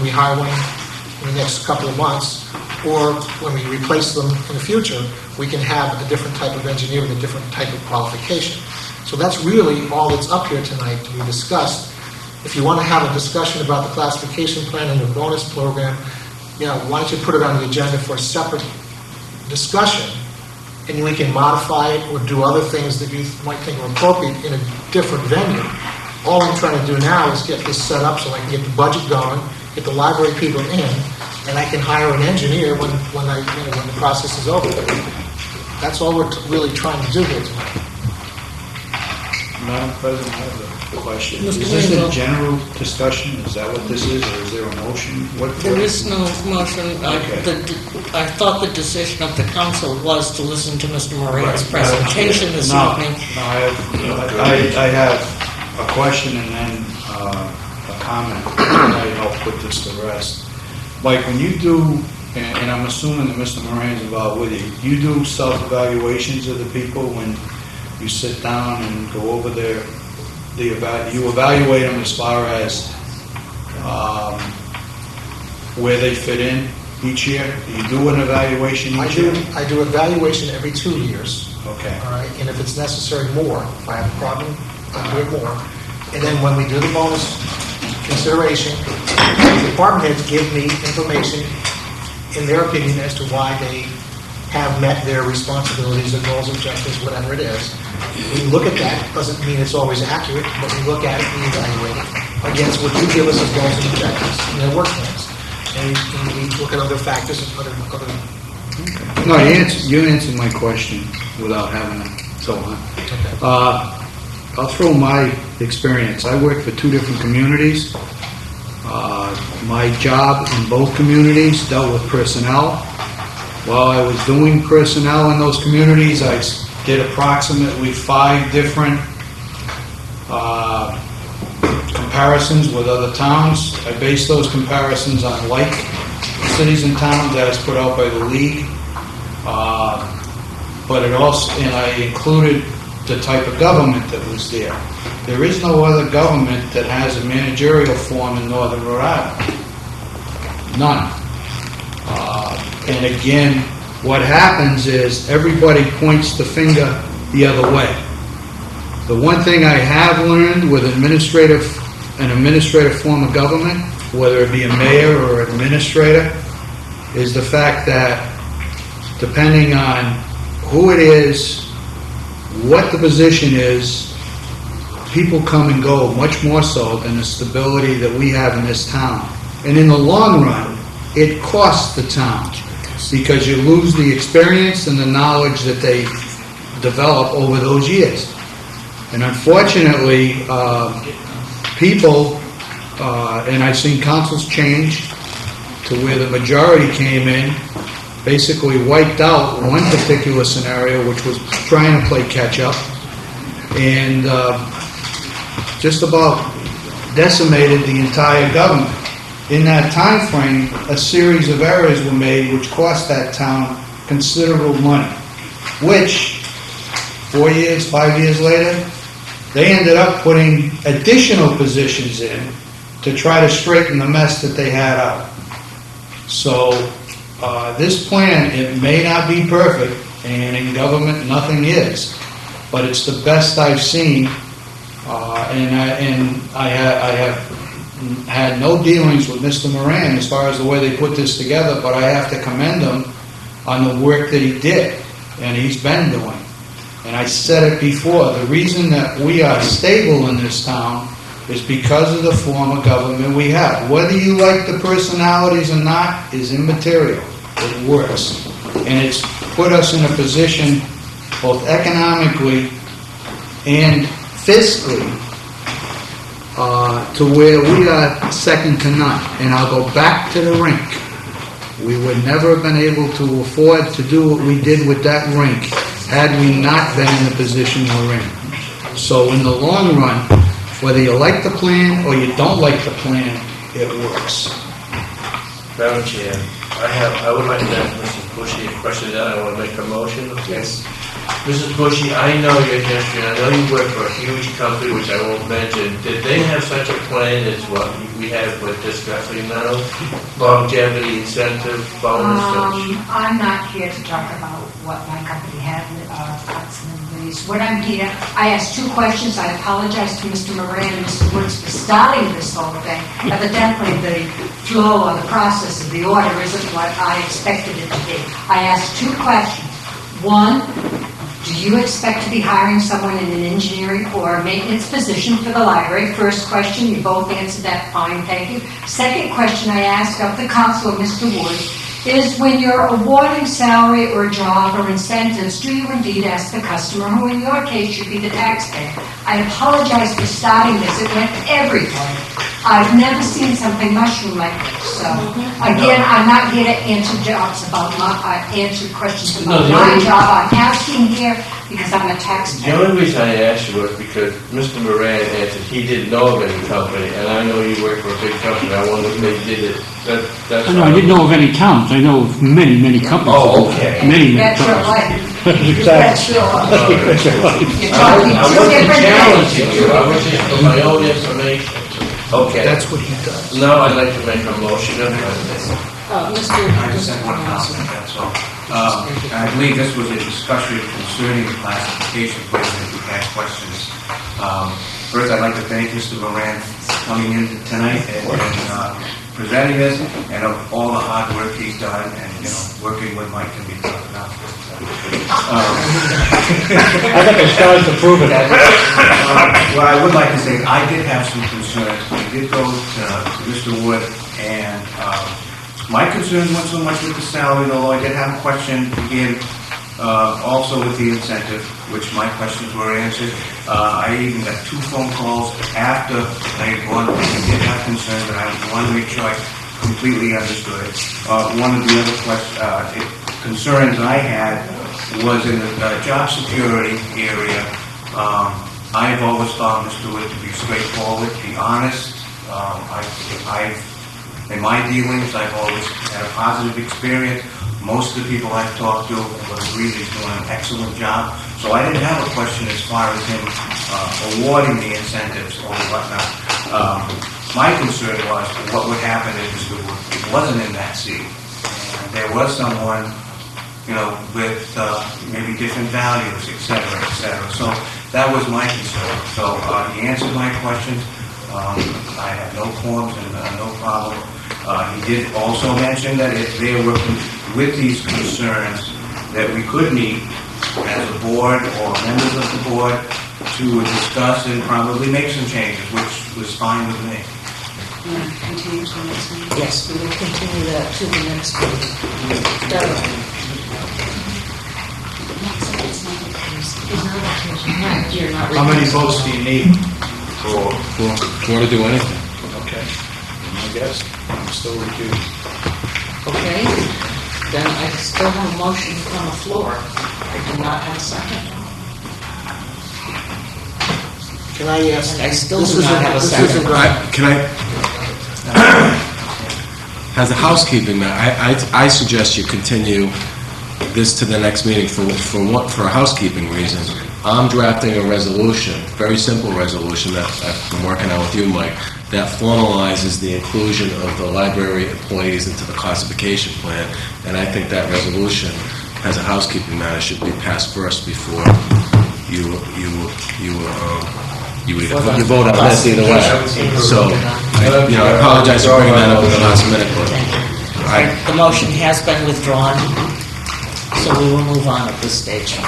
when we hire one in the next couple of months, or when we replace them in the future, we can have a different type of engineer with a different type of qualification. So that's really all that's up here tonight to be discussed. If you want to have a discussion about the classification plan and the bonus program, why don't you put it on the agenda for a separate discussion, and we can modify it or do other things that you might think are appropriate in a different venue. All I'm trying to do now is get this set up so I can get the budget going, get the library people in, and I can hire an engineer when the process is over. That's all we're really trying to do here tonight. Madam President, I have a question. Mr. Is this a Mainville. general discussion? Is that what this is, or is there a motion? There is no motion. Okay. I thought the decision of the council was to listen to Mr. Moran's Right. presentation this No, evening. No, I have a question and then a comment. Maybe help put this to rest. Mike, when you do, and I'm assuming that Mr. Moran's involved with you do self-evaluations of the people when you sit down and go over you evaluate them as far as where they fit in each year? Do you do an evaluation each year? I do evaluation every 2 years. Okay. All right, and if it's necessary, more. If I have a problem, I'll do it more. And then when we do the bonus consideration, the department heads give me information in their opinion as to why they have met their responsibilities, their goals, objectives, whatever it is. We look at that. Doesn't mean it's always accurate, but we look at it and we evaluate it against what you give us as goals and objectives and their work plans. And we look at other factors and other. Okay. No, you answered my question without having to go on. Okay. I'll throw my experience. I worked for 2 different communities. My job in both communities dealt with personnel. While I was doing personnel in those communities, I did approximately 5 different comparisons with other towns. I based those comparisons on like cities and towns as put out by the league. But it also, and I included the type of government that was there. There is no other government that has a managerial form in Northern Rhode Island. None. And again, what happens is everybody points the finger the other way. The one thing I have learned with an administrative form of government, whether it be a mayor or an administrator, is the fact that depending on who it is, what the position is, people come and go much more so than the stability that we have in this town. And in the long run, it costs the town because you lose the experience and the knowledge that they develop over those years. And unfortunately, people, and I've seen councils change to where the majority came in, basically wiped out one particular scenario, which was trying to play catch-up, and just about decimated the entire government. In that time frame, a series of errors were made which cost that town considerable money, which 4 years, 5 years later, they ended up putting additional positions in to try to straighten the mess that they had out. So this plan, it may not be perfect, and in government nothing is, but it's the best I've seen, and I have had no dealings with Mr. Moran as far as the way they put this together, but I have to commend him on the work that he did, and he's been doing. And I said it before, the reason that we are stable in this town is because of the form of government we have. Whether you like the personalities or not is immaterial. It works. And it's put us in a position, both economically and fiscally, to where we are second to none. And I'll go back to the rink. We would never have been able to afford to do what we did with that rink had we not been in the position we're in. So in the long run, whether you like the plan or you don't like the plan, it works. Madam Chair, I would like to ask Mr. Bushy a question, then I want to make a motion. Yes. Mrs. Bushy, I know your history, I know you work for a huge company, which I won't mention. Did they have such a plan as what we have with discussing now? Longevity, incentive, bonus? I'm not here to talk about what my company had, cuts and release. What I'm here, I asked two questions. I apologize to Mr. Moran and Mr. Woods for starting this whole thing. Evidently, the flow or the process of the order isn't what I expected it to be. I asked two questions. One, do you expect to be hiring someone in an engineering or a maintenance position for the library? First question, you both answered that fine, thank you. Second question I asked of the councilor, Mr. Wood, is when you're awarding salary or job or incentives, do you indeed ask the customer, who in your case should be the taxpayer? I apologize for starting this, it went everywhere. I've never seen something mushroom like this, so, again, I'm not here to answer answer questions about my job. I'm asking here because I'm a The taxpayer. only reason I asked you was because Mr. Moran answered he didn't know of any company, and I know you work for a big company. I wonder if they did it. That's No, I didn't know of any towns. I know of many, many companies. Oh, okay. Many, many That's your companies. life. That's your life. You're talking I two wasn't different challenging things. you, I was just for my own information. Okay. That's what he does. Now I'd like to make a motion. Mr. I just had one comment, that's all. I believe this was a discussion concerning the classification plan, if you had questions. First, I'd like to thank Mr. Moran for coming in tonight and presenting this, and of all the hard work he's done, and, working with Mike can be tough enough. I think it's starting to prove it. What I would like to say, I did have some concerns. I did go to Mr. Wood, and my concerns weren't so much with the salary, although I did have a question again, also with the incentive, which my questions were answered. I even got 2 phone calls after I had gone, I did have concerns, and I wanted to make sure I completely understood. One of the other concerns I had was in the job security area. I've always found Mr. Wood to be straightforward, be honest. In my dealings, I've always had a positive experience. Most of the people I've talked to would agree that he's doing an excellent job. So I didn't have a question as far as him awarding the incentives or whatnot. My concern was what would happen if Mr. Wood wasn't in that seat. And there was someone, with maybe different values, et cetera, et cetera. So that was my concern. So he answered my questions. I have no qualms and no problem. He did also mention that if they were with these concerns, that we could meet as a board or members of the board to discuss and probably make some changes, which was fine with me. Continue to the next meeting. Yes, we will continue that to the next meeting. You're not How many votes do you need? For to do anything. Okay. I guess I'm still recused. Okay, then I still have a motion on the floor. I do not have a second. Can I ask? And I still this do isn't- not have a this second. isn't- Can as a housekeeping matter, I suggest you continue this to the next meeting for a housekeeping reason. I'm drafting a resolution, very simple resolution that I've been working on with you, Mike, that formalizes the inclusion of the library employees into the classification plan, and I think that resolution, as a housekeeping matter, should be passed first before you vote on this either way. So, I apologize for bringing that up at the last minute, but The motion has been withdrawn, so we will move on at this stage.